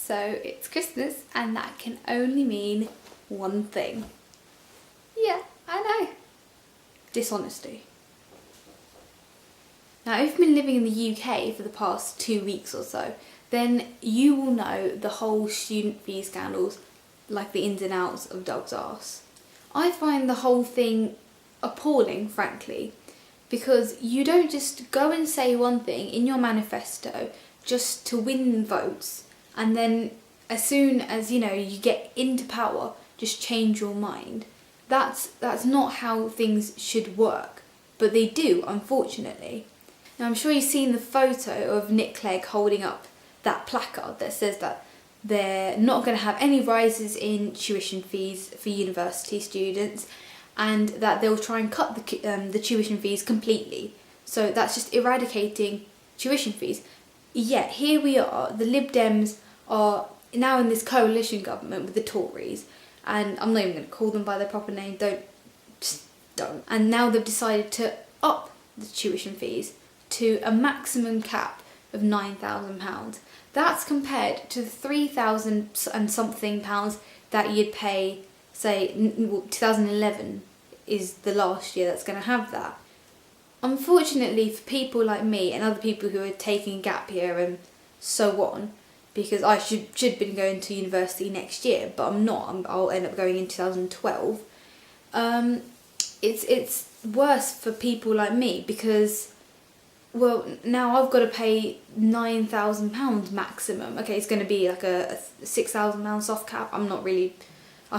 So it's Christmas and that can only mean one thing. Yeah, I know. Dishonesty. Now, if you've been living in the UK for the past 2 weeks or so, then you will know the whole student fee scandals, like the ins and outs of Doug's arse. I find the whole thing appalling, frankly, because you don't just go and say one thing in your manifesto just to win votes, and then as soon as, you get into power, just change your mind. That's not how things should work, but they do, unfortunately. Now, I'm sure you've seen the photo of Nick Clegg holding up that placard that says that they're not going to have any rises in tuition fees for university students, and that they'll try and cut the tuition fees completely. So that's just eradicating tuition fees. Yet here we are, the Lib Dems are now in this coalition government with the Tories, and I'm not even going to call them by their proper name, don't. And now they've decided to up the tuition fees to a maximum cap of £9,000. That's compared to the £3,000 and something pounds that you'd pay, say, 2011 is the last year that's going to have that. Unfortunately for people like me and other people who are taking a gap year and so on, because I should have been going to university next year, but I'm not. I'll end up going in 2012. It's worse for people like me because, well, now I've got to pay £9,000 maximum. Okay, it's going to be like a £6,000 soft cap. I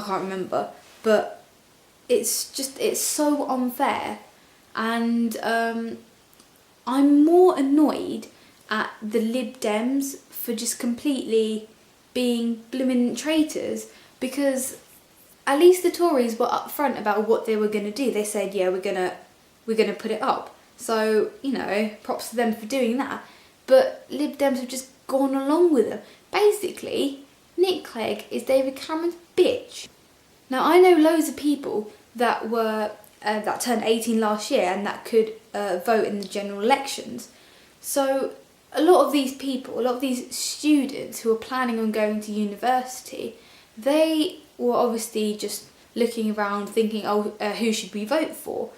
can't remember. But it's so unfair. And I'm more annoyed at the Lib Dems for just completely being blooming traitors, because at least the Tories were upfront about what they were going to do. They said, yeah, we're gonna put it up. So, props to them for doing that. But Lib Dems have just gone along with them. Basically, Nick Clegg is David Cameron's bitch. Now, I know loads of people that turned 18 last year and that could vote in the general elections. So a lot of these people, a lot of these students who are planning on going to university, they were obviously just looking around thinking, who should we vote for?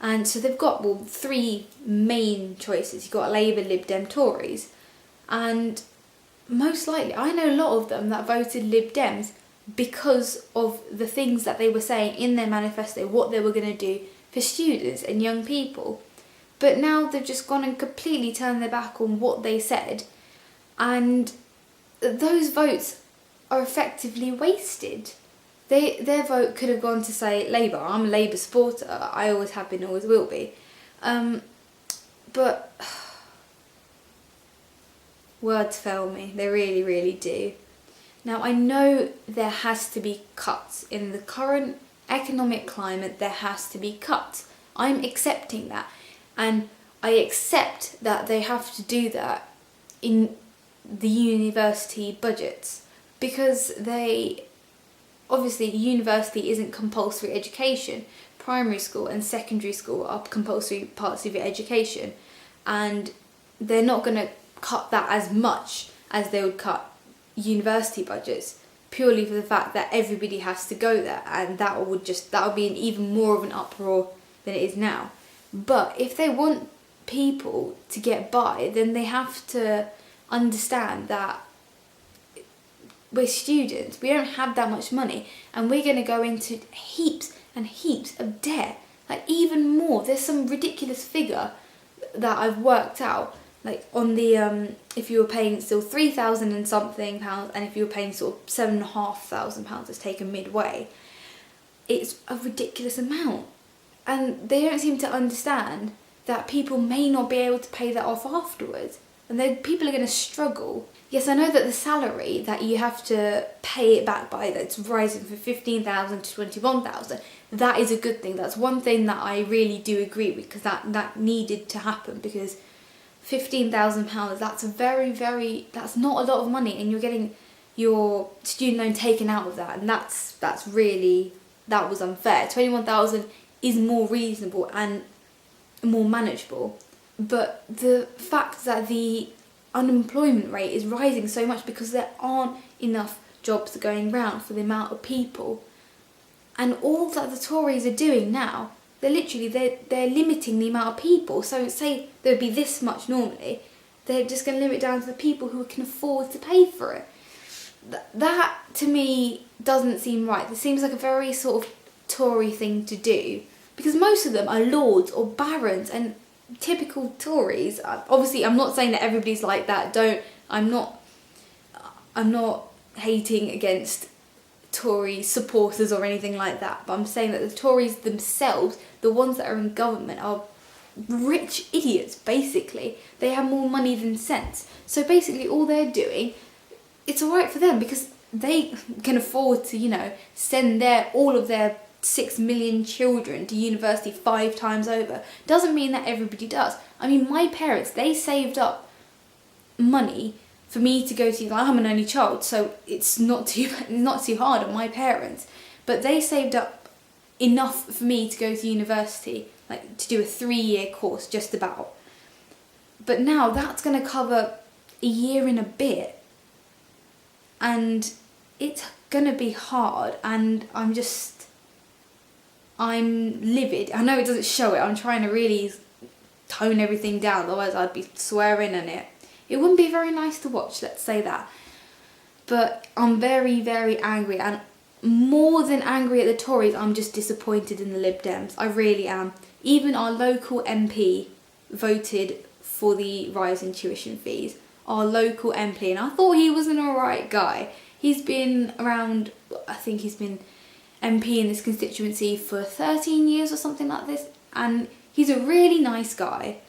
And so they've got, three main choices. You've got Labour, Lib Dem, Tories. And most likely, I know a lot of them that voted Lib Dems because of the things that they were saying in their manifesto, what they were going to do for students and young people. But now they've just gone and completely turned their back on what they said, and those votes are effectively wasted. Their vote could have gone to, say, Labour. I'm a Labour supporter. I always have been, always will be. But words fail me. They really, really do. Now, I know there has to be cuts. In the current economic climate, there has to be cuts. I'm accepting that. And I accept that they have to do that in the university budgets, because obviously university isn't compulsory education. Primary school and secondary school are compulsory parts of your education, and they're not going to cut that as much as they would cut university budgets, purely for the fact that everybody has to go there, and that would be an even more of an uproar than it is now. But if they want people to get by, then they have to understand that we're students, we don't have that much money, and we're going to go into heaps and heaps of debt, like even more. There's some ridiculous figure that I've worked out, like on the if you were paying still £3,000 and something pounds, and if you were paying sort of £7,500, it's taken midway, it's a ridiculous amount. And they don't seem to understand that people may not be able to pay that off afterwards, and people are going to struggle. Yes, I know that the salary that you have to pay it back by, that's rising from 15,000 to 21,000. That is a good thing. That's one thing that I really do agree with, because that needed to happen, because £15,000, that's not a lot of money, and you're getting your student loan taken out of that, and that was unfair. 21,000 is more reasonable and more manageable. But the fact that the unemployment rate is rising so much because there aren't enough jobs going round for the amount of people. And all that the Tories are doing now, they're limiting the amount of people. So say there would be this much normally, they're just going to limit down to the people who can afford to pay for it. That to me doesn't seem right. It seems like a very sort of Tory thing to do, because most of them are lords or barons and typical Tories. Obviously, I'm not saying that everybody's like that. I'm not hating against Tory supporters or anything like that, but I'm saying that the Tories themselves, the ones that are in government, are rich idiots, basically. They have more money than sense. So basically all they're doing, it's alright for them because they can afford to, send all of their 6 million children to university 5 times over. Doesn't mean that everybody does. I mean, my parents, they saved up money for me to go to, I'm an only child, so it's not too hard on my parents, but they saved up enough for me to go to university, like to do a 3-year course, just about. But now that's going to cover a year and a bit, and it's going to be hard, and I'm livid. I know it doesn't show it, I'm trying to really tone everything down, otherwise I'd be swearing in it. It wouldn't be very nice to watch, let's say that. But I'm very, very angry, and more than angry at the Tories, I'm just disappointed in the Lib Dems. I really am. Even our local MP voted for the rise in tuition fees. Our local MP, and I thought he was an alright guy. He's been around, I think he's been MP in this constituency for 13 years or something like this, and he's a really nice guy.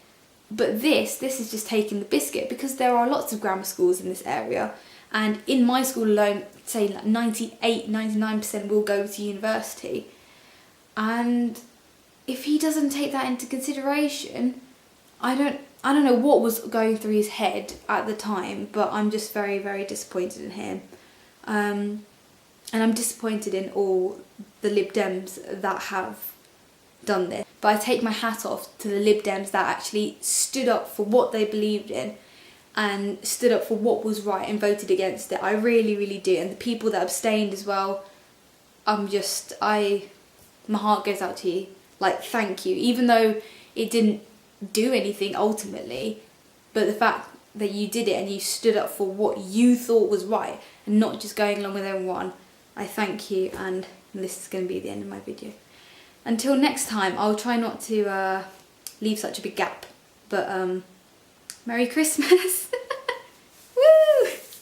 But this is just taking the biscuit, because there are lots of grammar schools in this area, and in my school alone, say like 98-99% will go to university. And if he doesn't take that into consideration, I don't know what was going through his head at the time, but I'm just very, very disappointed in him. And I'm disappointed in all the Lib Dems that have done this. But I take my hat off to the Lib Dems that actually stood up for what they believed in and stood up for what was right and voted against it. I really, really do. And the people that abstained as well, my heart goes out to you. Like, thank you. Even though it didn't do anything ultimately, but the fact that you did it and you stood up for what you thought was right and not just going along with everyone, I thank you. And this is going to be the end of my video. Until next time, I'll try not to leave such a big gap, but Merry Christmas!